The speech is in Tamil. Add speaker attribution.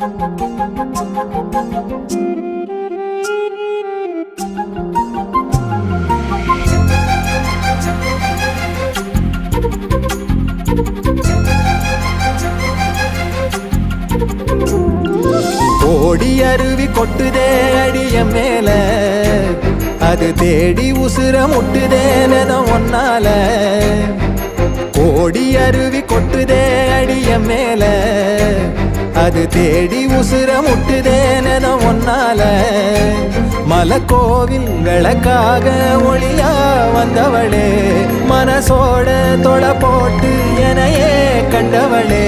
Speaker 1: ஓடி அருவி கொட்டுதே அடிய மேல, அது தேடி உசுர முட்டுதேன ஒன்னால. ஓடி அருவி கொட்டுதே அடிய மேல, அது தேடி உசுர முட்டுதேன ஒன்னால. மலக்கோவில் விளக்காக ஒளியா வந்தவளே, மனசோட தொட போட்டு எனையே கண்டவளே.